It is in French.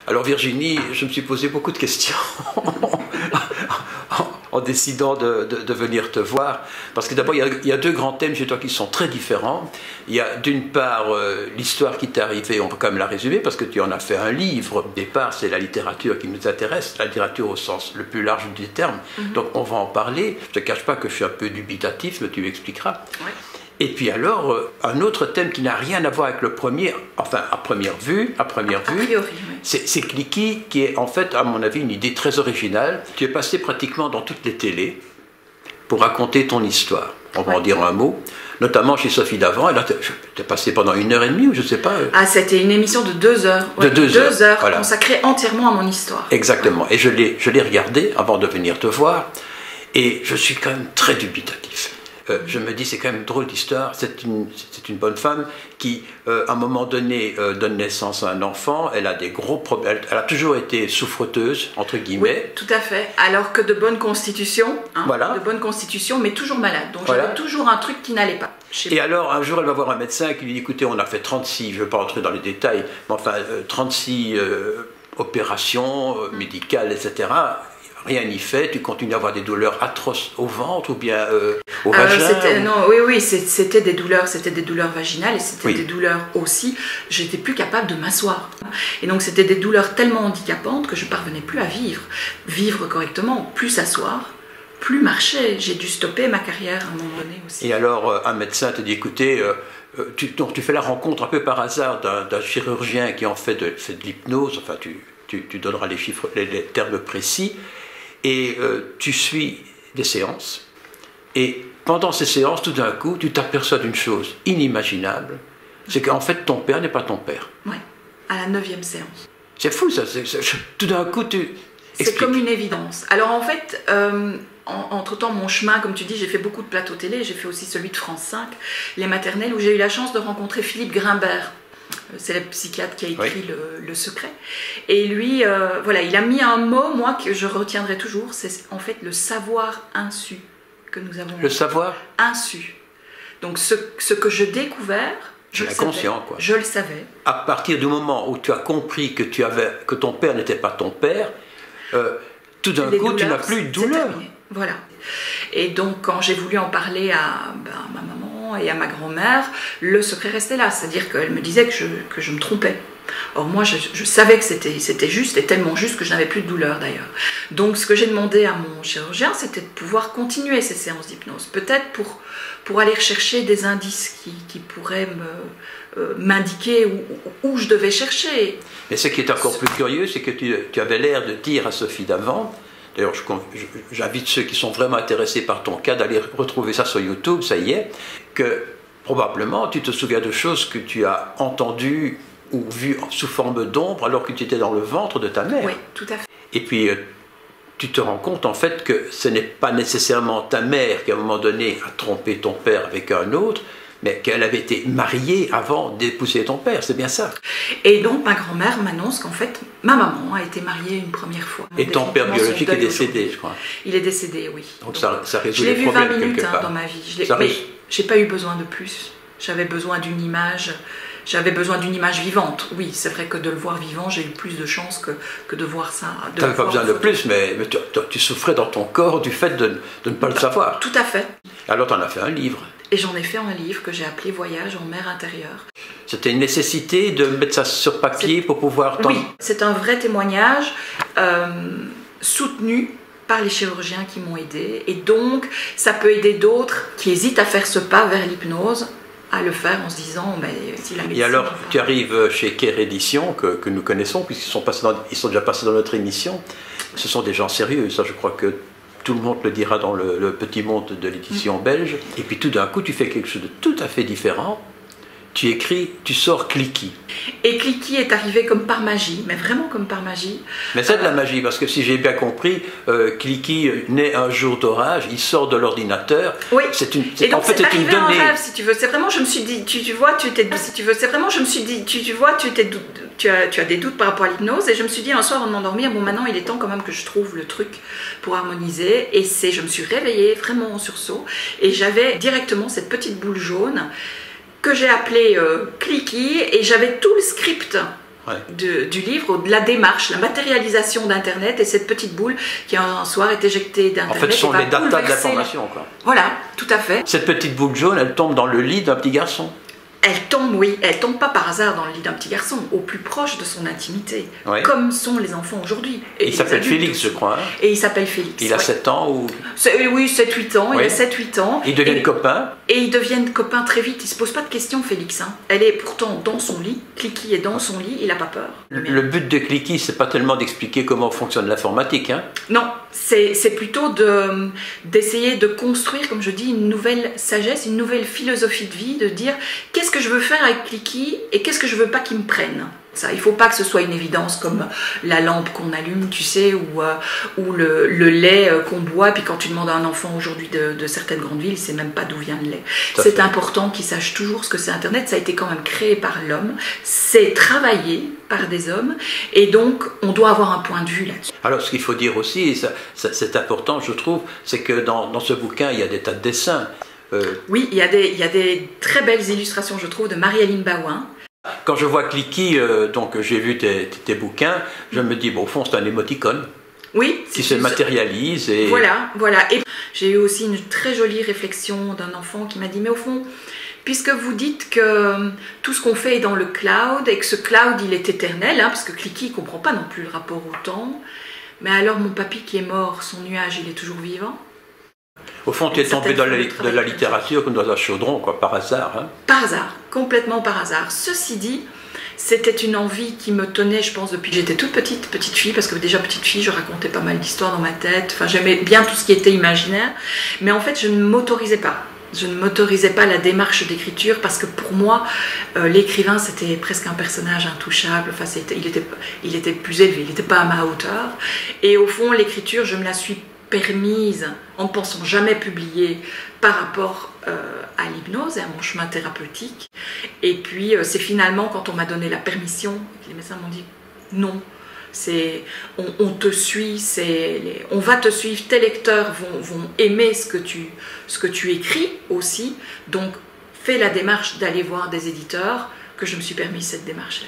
Alors Virginie, je me suis posé beaucoup de questions en décidant de venir te voir. Parce que d'abord, il y a deux grands thèmes chez toi qui sont très différents. Il y a d'une part l'histoire qui t'est arrivée, on peut quand même la résumer, parce que tu en as fait un livre. Au départ, c'est la littérature qui nous intéresse, la littérature au sens le plus large du terme. Donc on va en parler. Je ne te cache pas que je suis un peu dubitatif, mais tu m'expliqueras. Ouais. Et puis alors, un autre thème qui n'a rien à voir avec le premier, enfin à première vue, a priori, oui. C'est Cliquis, qui est en fait, à mon avis, une idée très originale. Tu es passé pratiquement dans toutes les télés pour raconter ton histoire. On va en dire un mot, notamment chez Sophie Davant. Tu es passé pendant 1h30 ou je ne sais pas. Ah, c'était une émission de 2 heures. Ouais, de 2 heures, voilà. Consacrée entièrement à mon histoire. Exactement. Et je l'ai regardé avant de venir te voir. Et je suis quand même très dubitatif. Je me dis, c'est quand même une drôle d'histoire. C'est une bonne femme qui, à un moment donné, donne naissance à un enfant. Elle a des gros problèmes. Elle a toujours été souffreteuse, entre guillemets. Oui, tout à fait. Alors que de bonne constitution, voilà. De bonne constitution, mais toujours malade. Donc j'avais toujours un truc qui n'allait pas. Et alors, un jour, elle va voir un médecin qui lui dit, écoutez, on a fait 36, je ne vais pas rentrer dans les détails, mais enfin, 36 opérations médicales, etc., rien n'y fait, tu continues à avoir des douleurs atroces au ventre ou bien au vagin Non, oui, c'était des douleurs vaginales et c'était des douleurs aussi. J'étais plus capable de m'asseoir. Et donc c'était des douleurs tellement handicapantes que je parvenais plus à vivre correctement, plus s'asseoir, plus marcher. J'ai dû stopper ma carrière à un moment donné aussi. Et alors un médecin te dit, écoutez, tu fais la rencontre un peu par hasard d'un chirurgien qui en fait de l'hypnose, enfin tu donneras les chiffres, les termes précis. Et tu suis des séances, et pendant ces séances, tout d'un coup, tu t'aperçois d'une chose inimaginable, c'est qu'en fait, ton père n'est pas ton père. Oui, à la 9e séance. C'est fou, ça. Tout d'un coup, c'est comme une évidence. Alors en fait, entre-temps, mon chemin, comme tu dis, j'ai fait beaucoup de plateaux télé, j'ai fait aussi celui de France 5, les maternelles, où j'ai eu la chance de rencontrer Philippe Grimbert. C'est le psychiatre qui a écrit le Secret. Et lui, voilà, il a mis un mot, moi, que je retiendrai toujours, c'est en fait le savoir insu que nous avons. Le savoir insu. Donc ce que je découvert, je le savais. Conscient, quoi. Je le savais. À partir du moment où tu as compris que ton père n'était pas ton père, tout d'un coup, tu n'as plus de douleur. Voilà. Et donc, quand j'ai voulu en parler à ma maman et à ma grand-mère, le secret restait là. C'est-à-dire qu'elle me disait que je me trompais. Or, moi, je savais que c'était juste, et tellement juste que je n'avais plus de douleur d'ailleurs. Donc, ce que j'ai demandé à mon chirurgien, c'était de pouvoir continuer ces séances d'hypnose. Peut-être pour aller rechercher des indices qui pourraient m'indiquer où je devais chercher. Mais ce qui est encore plus curieux, c'est que tu avais l'air de dire à Sophie Davant, d'ailleurs j'invite ceux qui sont vraiment intéressés par ton cas d'aller retrouver ça sur YouTube, ça y est, que probablement tu te souviens de choses que tu as entendues ou vues sous forme d'ombre alors que tu étais dans le ventre de ta mère. Oui, tout à fait. Et puis tu te rends compte en fait que ce n'est pas nécessairement ta mère qui à un moment donné a trompé ton père avec un autre, mais qu'elle avait été mariée avant d'épouser ton père, c'est bien ça. Et donc ma grand-mère m'annonce qu'en fait ma maman a été mariée une première fois. Et ton père biologique est décédé, je crois. Il est décédé, oui. Donc ça résout les problèmes quelque part. Je l'ai vu 20 minutes dans ma vie, mais j'ai pas eu besoin de plus. J'avais besoin d'une image. J'avais besoin d'une image vivante. Oui, c'est vrai que de le voir vivant, j'ai eu plus de chance que de voir ça. Tu n'avais pas besoin de plus, mais tu souffrais dans ton corps du fait de ne pas le savoir. Tout à fait. Alors tu en as fait un livre. Et j'en ai fait un livre que j'ai appelé Voyage en mer intérieure. C'était une nécessité de mettre ça sur papier pour pouvoir... Oui, c'est un vrai témoignage soutenu par les chirurgiens qui m'ont aidé. Et donc, ça peut aider d'autres qui hésitent à faire ce pas vers l'hypnose, à le faire en se disant, mais si la médecine... Et alors, tu arrives chez Care Édition, que nous connaissons, puisqu'ils sont déjà passés dans notre émission. Ce sont des gens sérieux, ça je crois que tout le monde le dira dans le petit monde de l'édition belge. Et puis tout d'un coup, tu fais quelque chose de tout à fait différent. Tu écris, tu sors Cliquis. Et Cliquis est arrivé comme par magie, mais vraiment comme par magie. Mais c'est de la magie, parce que si j'ai bien compris, Cliquis naît un jour d'orage, il sort de l'ordinateur. Oui. Et donc c'est arrivé un rêve, si tu veux. C'est vraiment, je me suis dit, tu vois, si tu veux, c'est vraiment, je me suis dit, tu vois, tu as des doutes par rapport à l'hypnose, et je me suis dit un soir avant de m'endormir, bon maintenant il est temps quand même que je trouve le truc pour harmoniser. Et je me suis réveillée vraiment en sursaut, et j'avais directement cette petite boule jaune que j'ai appelé Cliquis, et j'avais tout le script du livre, de la démarche, la matérialisation d'Internet et cette petite boule qui un soir est éjectée d'Internet. En fait, ce sont les datas de l'information, quoi. Voilà, tout à fait. Cette petite boule jaune, elle tombe dans le lit d'un petit garçon. Elle tombe, oui, elle tombe pas par hasard dans le lit d'un petit garçon, au plus proche de son intimité, comme sont les enfants aujourd'hui. Il s'appelle Félix, je crois. Hein. Et il s'appelle Félix. Il a 7 ans ou... Oui, 7-8 ans, il a 7-8 ans. Ils deviennent copains. Et ils deviennent copains très vite, il se pose pas de questions, Félix. Hein. Elle est pourtant dans son lit, Clicky est dans son lit, il a pas peur. Le but de Clicky, c'est pas tellement d'expliquer comment fonctionne l'informatique. Hein. Non, c'est plutôt d'essayer de construire, comme je dis, une nouvelle sagesse, une nouvelle philosophie de vie, de dire qu'est-ce que je veux faire avec Clicky et qu'est-ce que je veux pas qu'il me prenne. Ça, il ne faut pas que ce soit une évidence comme la lampe qu'on allume, tu sais, ou le lait qu'on boit. Puis quand tu demandes à un enfant aujourd'hui de certaines grandes villes, il ne sait même pas d'où vient le lait. C'est important qu'il sache toujours ce que c'est Internet. Ça a été quand même créé par l'homme. C'est travaillé par des hommes. Et donc, on doit avoir un point de vue là-dessus. Alors, ce qu'il faut dire aussi, et c'est important, je trouve, c'est que dans ce bouquin, il y a des tas de dessins. Oui, il y a des très belles illustrations, je trouve, de Marie-Aline Bauin. Quand je vois Clicky, donc j'ai vu tes bouquins, je me dis, bon, au fond, c'est un émoticône. Oui. Qui se matérialise. Et... Voilà. Et j'ai eu aussi une très jolie réflexion d'un enfant qui m'a dit, mais au fond, puisque vous dites que tout ce qu'on fait est dans le cloud, et que ce cloud, il est éternel, hein, parce que Clicky ne comprend pas non plus le rapport au temps, mais alors mon papy qui est mort, son nuage, il est toujours vivant? Au fond, tu es tombé dans la littérature comme dans un chaudron, quoi, par hasard. Hein. Par hasard, complètement par hasard. Ceci dit, c'était une envie qui me tenait, je pense, depuis que j'étais toute petite fille, parce que déjà petite fille, je racontais pas mal d'histoires dans ma tête, enfin j'aimais bien tout ce qui était imaginaire, mais en fait je ne m'autorisais pas. Je ne m'autorisais pas la démarche d'écriture parce que pour moi, l'écrivain c'était presque un personnage intouchable, enfin, il était plus élevé, il n'était pas à ma hauteur. Et au fond, l'écriture, je me la suis permise en ne pensant jamais publier par rapport à l'hypnose et à mon chemin thérapeutique. Et puis c'est finalement quand on m'a donné la permission, que les médecins m'ont dit non, on te suit, on va te suivre, tes lecteurs vont aimer ce que tu écris aussi, donc fais la démarche d'aller voir des éditeurs, que je me suis permis cette démarche-là.